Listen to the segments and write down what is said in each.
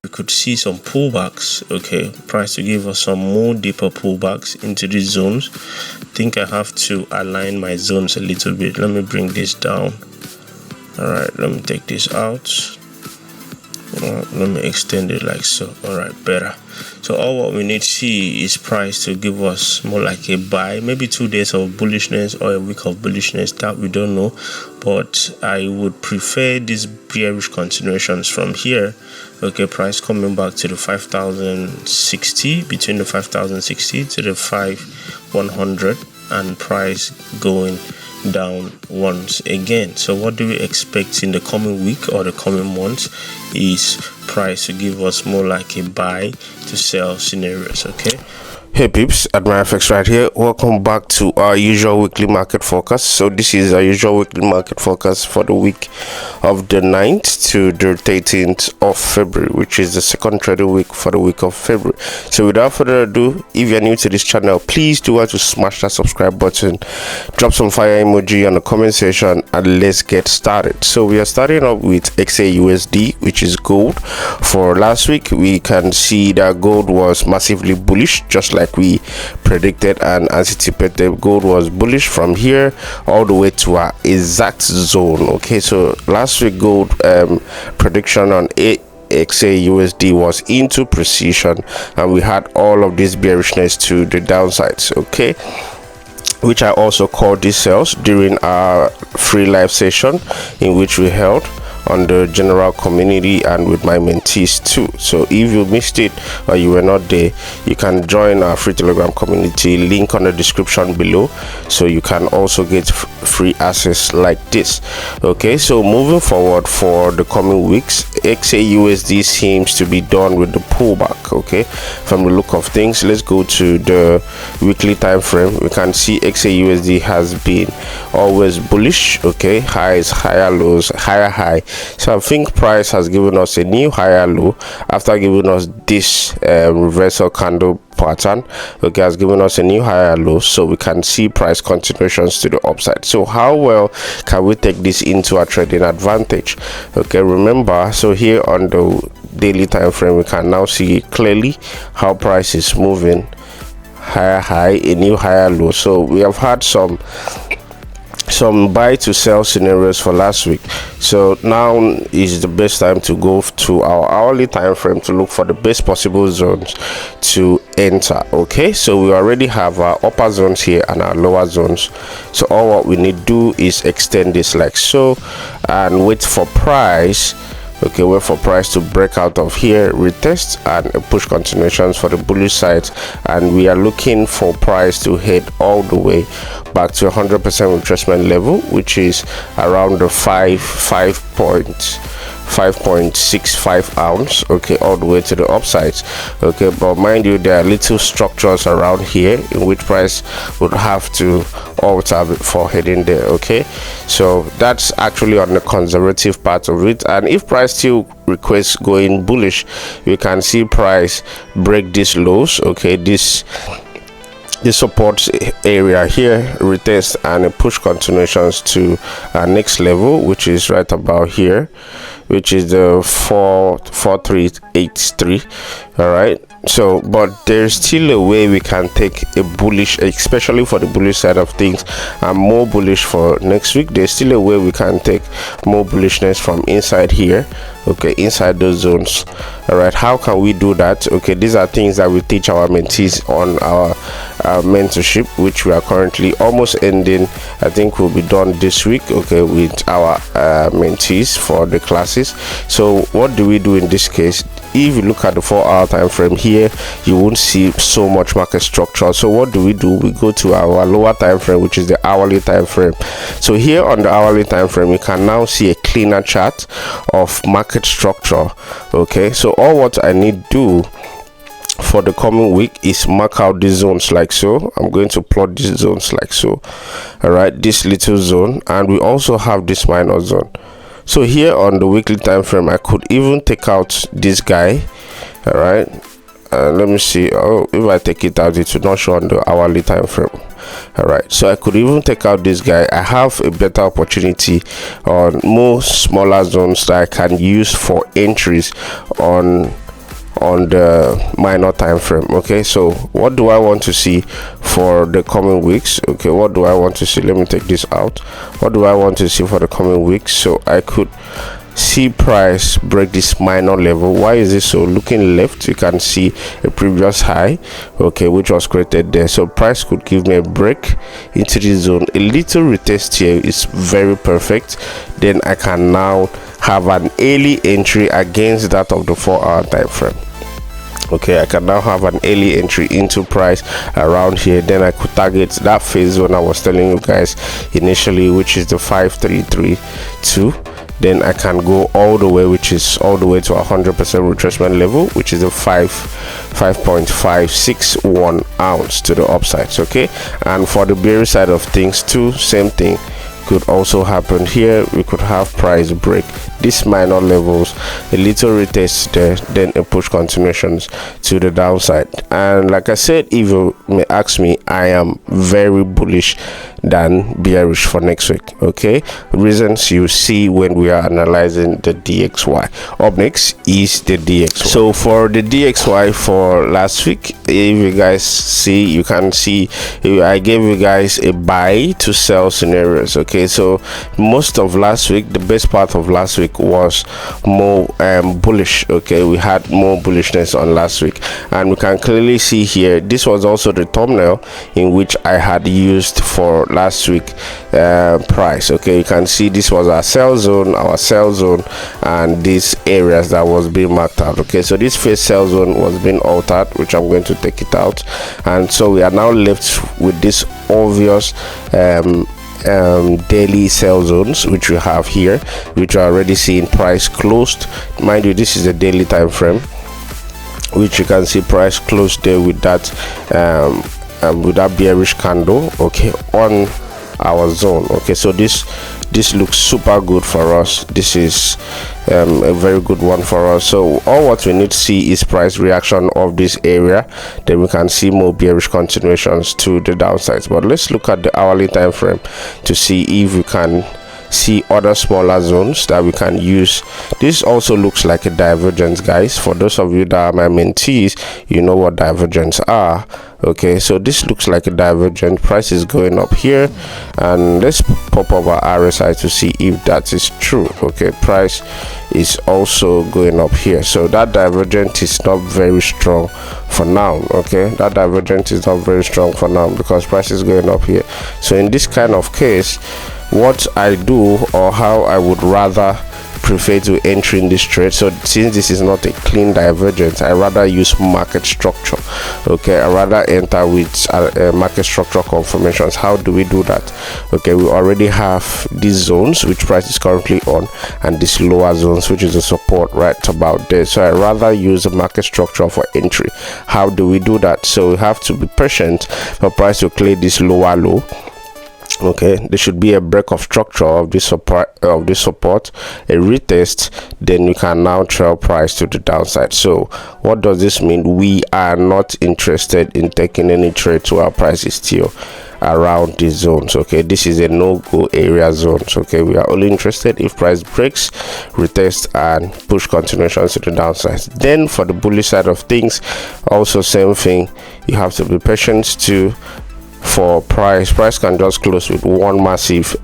we could see some pullbacks. Okay, price to give us some more deeper pullbacks into these zones. I think I have to align my zones a little bit. Let me bring this down. All right, let me take this out. Let me extend it like so. All right, better. So all what we need to see is price to give us more like a buy, maybe 2 days of bullishness or a week of bullishness, that we don't know, but I would prefer these bearish continuations from here. Okay, price coming back to the 5060, between the 5060 to the 5100, and price going down once again. So what do we expect in the coming week or the coming months is price to give us more like a buy to sell scenarios. Okay, hey peeps, AdmireFX right here. Welcome back to our usual weekly market forecast. So this is our usual weekly market forecast for the week of the 9th to the 13th of February, which is the second trading week for the week of February. So without further ado, if you're new to this channel, please do want to smash that subscribe button, drop some fire emoji on the comment section, and let's get started. So we are starting up with XAUUSD, which is gold. For last week, we can see that gold was massively bullish, just like we predicted and anticipated. Gold was bullish from here all the way to our exact zone. Okay, so last week gold prediction on XAUUSD was into precision, and we had all of this bearishness to the downsides. Okay, which I also called these sales during our free live session in which we held on the general community and with my mentees too. So if you missed it or you were not there, you can join our free Telegram community, link on the description below, so you can also get free access like this. Okay, so moving forward for the coming weeks, XAUUSD seems to be done with the pullback. Okay, from the look of things, let's go to the weekly time frame. We can see XAUUSD has been always bullish. Okay, highs, higher lows, higher high. So I think price has given us a new higher low after giving us this reversal candle pattern. Okay, has given us a new higher low, so we can see price continuations to the upside. So how well can we take this into our trading advantage? Okay, remember, so here on the daily time frame, we can now see clearly how price is moving higher high, a new higher low. So we have had some buy to sell scenarios for last week, so now is the best time to go to our hourly time frame to look for the best possible zones to enter. Okay, so we already have our upper zones here and our lower zones, so all what we need to do is extend this like so and wait for price. Okay, wait for price to break out of here, retest, and push continuations for the bullish side. And we are looking for price to head all the way back to 100% retracement level, which is around the 5.65 ounce. Okay, all the way to the upsides. Okay, but mind you, there are little structures around here in which price would have to alter before heading there. Okay, so that's actually on the conservative part of it, and if price still requests going bullish, we can see price break these lows. Okay, this support area here, retest, and push continuations to our next level, which is right about here, which is the 44383. all right, so but there's still a way we can take a bullish, especially for the bullish side of things, and more bullish for next week. There's still a way we can take more bullishness from inside here. Okay, inside those zones. All right, how can we do that? Okay, these are things that we teach our mentees on our mentorship, which we are currently almost ending. I think will be done this week. Okay, with our mentees for the classes. So what do we do in this case? If you look at the 4-hour time frame here, you won't see so much market structure. So what do? We go to our lower time frame, which is the hourly time frame. So here on the hourly time frame, you can now see a cleaner chart of market structure. Okay, so all what I need to do for the coming week is mark out these zones like so. I'm going to plot these zones like so. All right, this little zone, and we also have this minor zone. So here on the weekly time frame, I could even take out this guy. All right, let me see. Oh, if I take it out, it will not show on the hourly time frame. All right, so I could even take out this guy. I have a better opportunity on more smaller zones that I can use for entries on on the minor time frame. Okay, so what do I want to see for the coming weeks? Okay, what do I want to see? Let me take this out. What do I want to see for the coming weeks? So I could see price break this minor level. Why is this so? Looking left, you can see a previous high, okay, which was created there. So price could give me a break into this zone. A little retest here is very perfect. Then I can now have an early entry against that of the 4-hour time frame. Okay, I can now have an early entry into price around here. Then I could target that phase zone I was telling you guys initially, which is the 5332. Then I can go all the way, which is all the way to 100% retracement level, which is the 5.561 ounce to the upsides. Okay, and for the bearish side of things too, same thing could also happen here. We could have price break these minor levels, a little retest there, then a push continuations to the downside. And like I said, if you may ask me, I am very bullish than bearish for next week. Okay, reasons you see when we are analyzing the DXY. Up next is the DXY. So for the DXY for last week, if you guys see, you can see I gave you guys a buy to sell scenarios. Okay, so most of last week, the best part of last week was more bullish. Okay, we had more bullishness on last week, and we can clearly see here, this was also the thumbnail in which I had used for last week price. Okay, you can see this was our sell zone, and these areas that was being marked out. Okay, so this first sell zone was being altered, which I'm going to take it out, and so we are now left with this obvious daily sell zones, which we have here, which are already seeing price closed. Mind you, this is a daily time frame, which you can see price closed there with that bearish candle, okay, on our zone. Okay, so this looks super good for us. This is a very good one for us. So all what we need to see is price reaction of this area, then we can see more bearish continuations to the downsides. But let's look at the hourly time frame to see if we can see other smaller zones that we can use. This also looks like a divergence, guys. For those of you that are my mentees, you know what divergence are. Okay, so this looks like a divergent. Price is going up here, and let's pop up our RSI to see if that is true. Okay, price is also going up here, so that divergent is not very strong for now. Okay, that divergent is not very strong for now because price is going up here. So in this kind of case, what I do, or how I would rather prefer to enter in this trade, so since this is not a clean divergence, I rather use market structure. Okay, I rather enter with market structure confirmations. How do we do that? Okay, we already have these zones which price is currently on, and these lower zones which is the support right about there. So I rather use the market structure for entry. How do we do that? So we have to be patient for price to clear this lower low. Okay, there should be a break of structure of this support, a retest, then you can now trail price to the downside. So what does this mean? We are not interested in taking any trade to our price is still around these zones. Okay, this is a no-go area zones. Okay, we are only interested if price breaks, retest, and push continuations to the downside. Then for the bullish side of things, also same thing, you have to be patient to for price can just close with one massive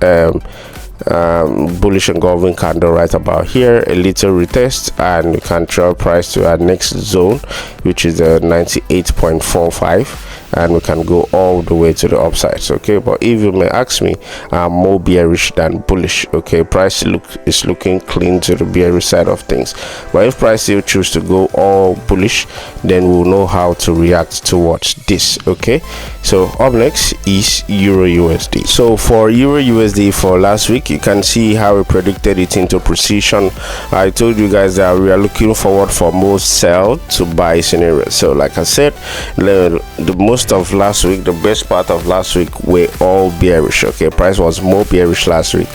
bullish engulfing candle right about here, a little retest, and you can trail price to our next zone, which is the 98.45, and we can go all the way to the upsides. Okay, but if you may ask me, I'm more bearish than bullish. Okay, price is looking clean to the bearish side of things, but if price still choose to go all bullish, then we'll know how to react towards this. Okay, so up next is Euro USD. So for Euro USD for last week, you can see how we predicted it into precision. I told you guys that we are looking forward for more sell to buy scenarios. So like I said, the most of last week, the best part of last week, were all bearish. Okay, price was more bearish last week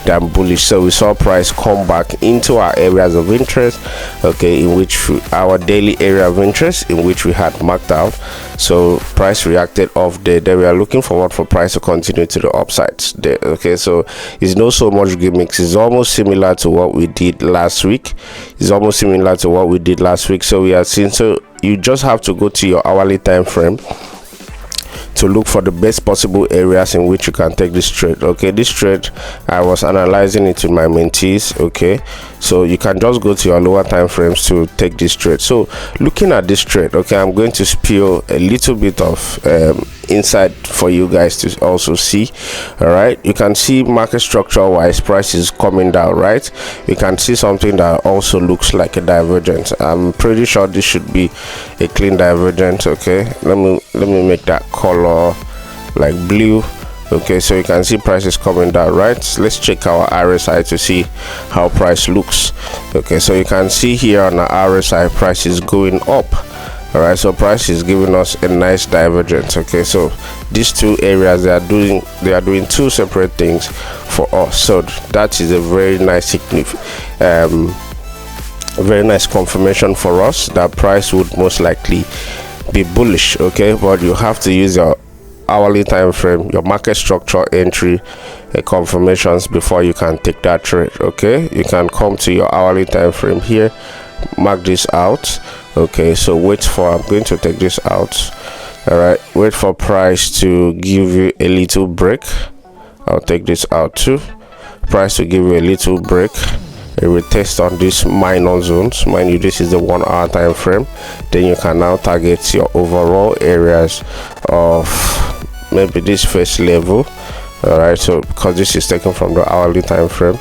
than bullish. So we saw price come back into our areas of interest, okay, in which our daily area of interest in which we had marked out, So price reacted off there. Then we are looking forward for price to continue to the upsides there. Okay, so it's not so much gimmicks. It's almost similar to what we did last week. So we are seeing, so you just have to go to your hourly time frame to look for the best possible areas in which you can take this trade. Okay, this trade I was analyzing it with my mentees. Okay, so you can just go to your lower time frames to take this trade. So looking at this trade, okay, I'm going to spill a little bit of insight for you guys to also see. All right, you can see market structure wise price is coming down, right? You can see something that also looks like a divergence. I'm pretty sure this should be a clean divergence. Okay, let me make that color like blue. Okay, so you can see price is coming down, right? So let's check our RSI to see how price looks. Okay, so you can see here on the RSI price is going up. All right, so price is giving us a nice divergence. Okay, so these two areas, they are doing two separate things for us. So that is a very nice very nice confirmation for us that price would most likely be bullish. Okay, but you have to use your hourly time frame, your market structure entry confirmations before you can take that trade. Okay, you can come to your hourly time frame here, mark this out. Okay, so I'm going to take this out. All right, wait for price to give you a little break. I'll take this out too. Price to give you a little break, a retest on these minor zones. Mind you, this is the 1 hour time frame. Then you can now target your overall areas of maybe this first level. All right, so because this is taken from the hourly time frame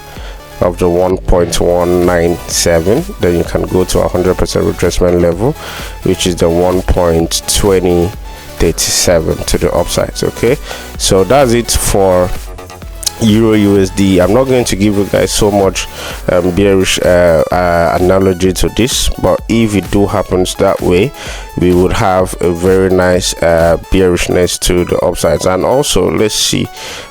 of the 1.197, then you can go to 100% retracement level, which is the 1.2037 to the upsides. Okay, so that's it for Euro USD. I'm not going to give you guys so much bearish analogy to this, but if it do happens that way, we would have a very nice bearishness to the upsides. And also, let's see,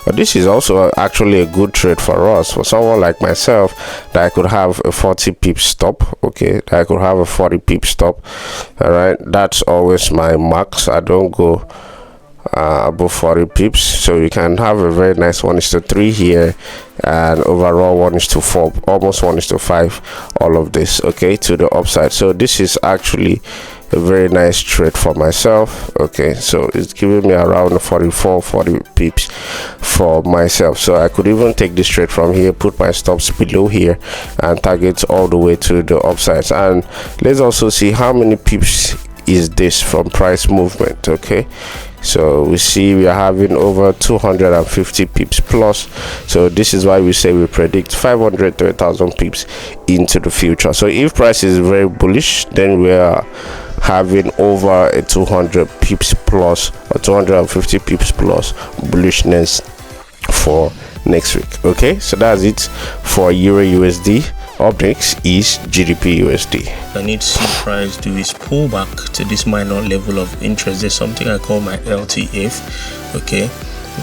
this is also actually a good trade for us, for someone like myself, that I could have a 40 pip stop. Okay, that I could have a 40 pip stop. All right, that's always my max. I don't go above 40 pips, so you can have a very nice 1:3 here, and overall 1:4, almost 1:5, all of this, okay, to the upside. So this is actually a very nice trade for myself. Okay, so it's giving me around 40 pips for myself, so I could even take this trade from here, put my stops below here, and target all the way to the upsides. And let's also see how many pips is this from price movement. Okay, so we see we are having over 250 pips plus. So this is why we say we predict 500 to 1,000 pips into the future. So if price is very bullish, then we are having over a 200 pips plus or 250 pips plus bullishness for next week. Okay, so that's it for Euro USD. Up next is GBP USD. I need to see price do is pull back to this minor level of interest. There's something I call my LTF. Okay,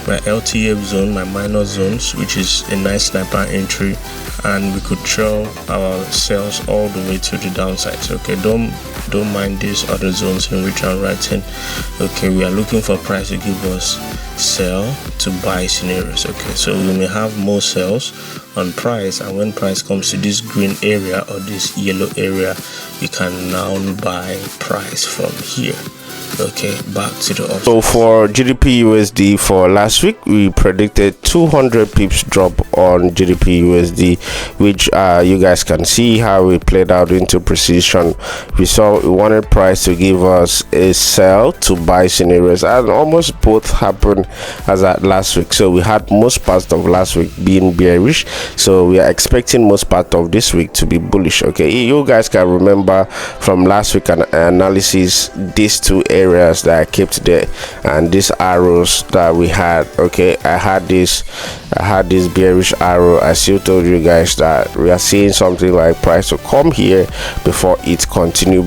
my LTF zone, my minor zones, which is a nice sniper entry, and we could trail our sales all the way to the downside. So, okay, don't mind these other zones in which I'm writing. Okay, we are looking for price to give us sell to buy scenarios. Okay, so we may have more sales on price, and when price comes to this green area or this yellow area, we can now buy price from here. Okay, back to the upside. So for GBP USD for last week, we predicted 200 pips drop on GBP USD, which you guys can see how we played out into precision. We wanted price to give us a sell to buy scenarios, and almost both happened as at last week. So we had most parts of last week being bearish, so we are expecting most part of this week to be bullish. Okay, you guys can remember from last week analysis, these two areas that I kept there and these arrows that we had. Okay, I had this bearish arrow. I still told you guys that we are seeing something like price to come here before it continue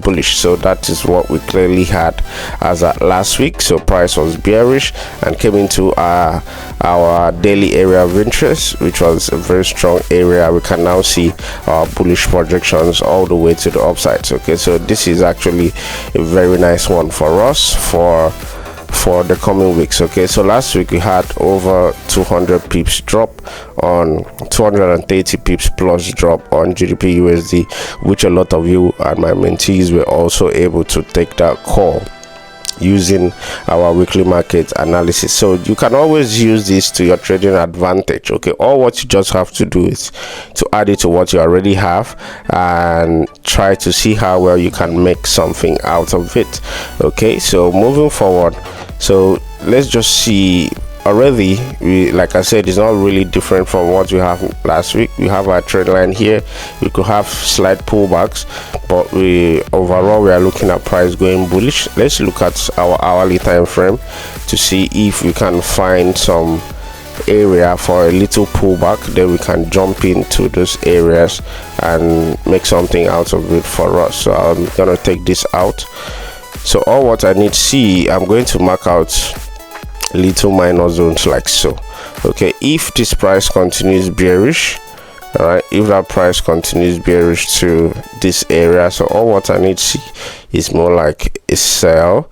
bullish. So that is what we clearly had as at last week. So price was bearish and came into our daily area of interest, which was a very strong area. We can now see our bullish projections all the way to the upsides. Okay, so this is actually a very nice one for us for the coming weeks. Okay, so last week we had over 200 pips drop on 230 pips plus drop on GBP USD, which a lot of you and my mentees were also able to take that call using our weekly market analysis. So you can always use this to your trading advantage. Okay, all what you just have to do is to add it to what you already have and try to see how well you can make something out of it. Okay, so moving forward, so let's just see. Already, like I said, it's not really different from what we have last week. We have our trend line here. We could have slight pullbacks, but overall we are looking at price going bullish. Let's look at our hourly time frame to see if we can find some area for a little pullback. Then we can jump into those areas and make something out of it for us. So I'm gonna take this out. So all what I need to see, I'm going to mark out little minor zones like so. Okay, if this price continues bearish, all right, if that price continues bearish to this area, so all what I need to see is more like a sell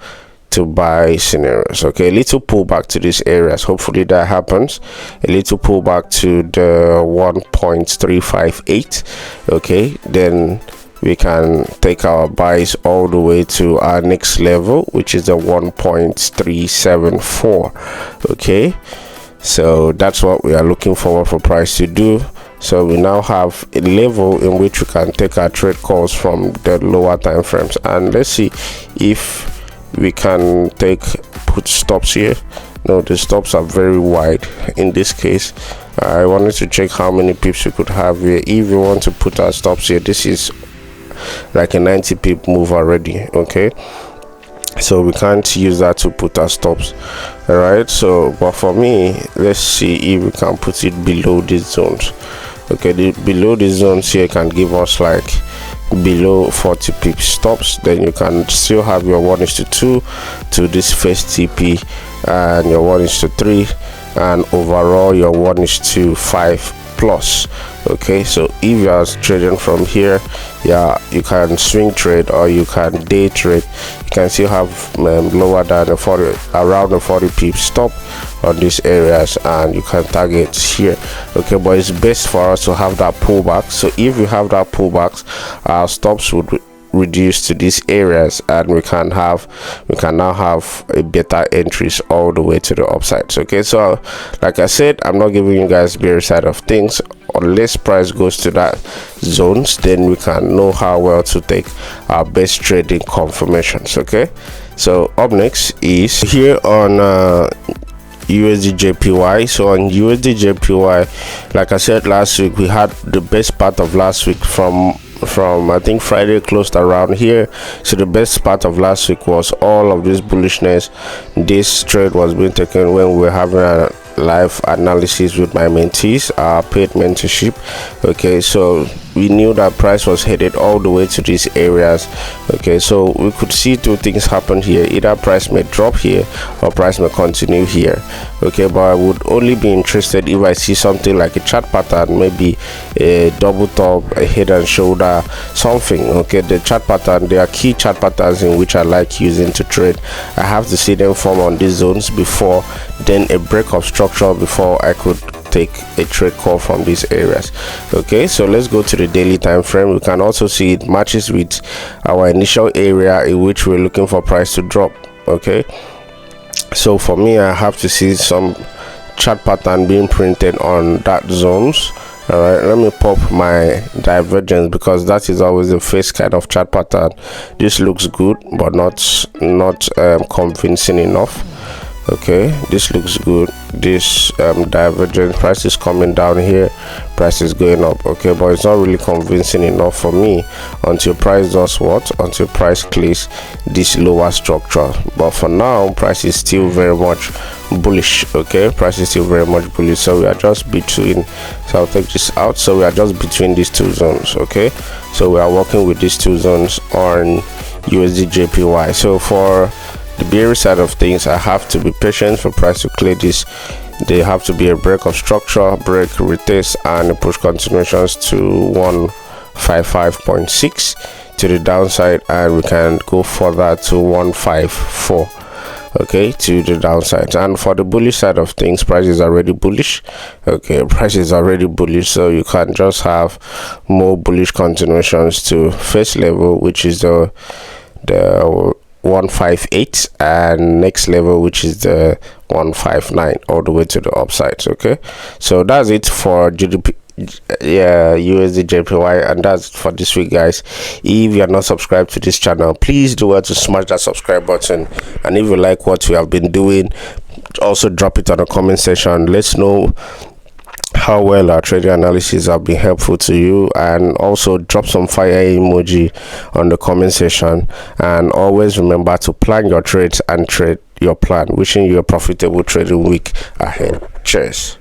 to buy scenarios. Okay, a little pullback to these areas, hopefully that happens. A little pullback to the 1.358. okay, then we can take our buys all the way to our next level, which is the 1.374. okay, so that's what we are looking forward for price to do. So we now have a level in which we can take our trade calls from the lower time frames, and let's see if we can put stops here. No, the stops are very wide in this case. I wanted to check how many pips we could have here. If we want to put our stops here, this is like a 90 pip move already. Okay, so we can't use that to put our stops. All right, so but for me, let's see if we can put it below these zones. Okay, below these zones here can give us like below 40 pip stops. Then you can still have your 1:2 to this first TP and your 1:3, and overall your 1:5 plus. Okay, so if you are trading from here, yeah, you can swing trade or you can day trade. You can still have lower than the 40, around the 40 pip stop on these areas, and you can target here. Okay, but it's best for us to have that pullback. So if we have that pullbacks, our stops would reduce to these areas, and we can now have a better entries all the way to the upsides. Okay, so like I said, I'm not giving you guys bearish side of things. Unless price goes to that zones, then we can know how well to take our best trading confirmations. Okay, so up next is here on USDJPY. So on USDJPY, like I said last week, we had the best part of last week from I think Friday closed around here. So the best part of last week was all of this bullishness. This trade was being taken when we were having a live analysis with my mentees, our paid mentorship. Okay, so we knew that price was headed all the way to these areas. Okay, so we could see two things happen here. Either price may drop here or price may continue here. Okay, but I would only be interested if I see something like a chart pattern, maybe a double top, a head and shoulder, something. Okay, the chart pattern, there are key chart patterns in which I like using to trade. I have to see them form on these zones before then a break of structure before I could take a trade call from these areas. Okay, so let's go to the daily time frame. We can also see it matches with our initial area in which we're looking for price to drop. Okay, so for me, I have to see some chart pattern being printed on that zones. All right, let me pop my divergence, because that is always the first kind of chart pattern. This looks good, but not convincing enough. Okay, this looks good. This divergent price is coming down here, price is going up. Okay, but it's not really convincing enough for me until price does what? Until price clears this lower structure. But for now, price is still very much bullish. Okay, price is still very much bullish, so we are just between, so I'll take this out, so we are just between these two zones. Okay, so we are working with these two zones on USDJPY. So for the bearish side of things, I have to be patient for price to clear this. They have to be a break of structure, break, retest, and push continuations to 155.6 to the downside, and we can go further to 154. Okay, to the downside. And for the bullish side of things, price is already bullish. Okay, price is already bullish, so you can just have more bullish continuations to first level, which is the 158, and next level, which is the 159, all the way to the upside. Okay, so that's it for USDJPY, and that's for this week, guys. If you are not subscribed to this channel, please do well to smash that subscribe button, and if you like what we have been doing, also drop it on the comment section. Let's know how well our trading analysis have been helpful to you, and also drop some fire emoji on the comment section. And always remember to plan your trades and trade your plan. Wishing you a profitable trading week ahead. Cheers.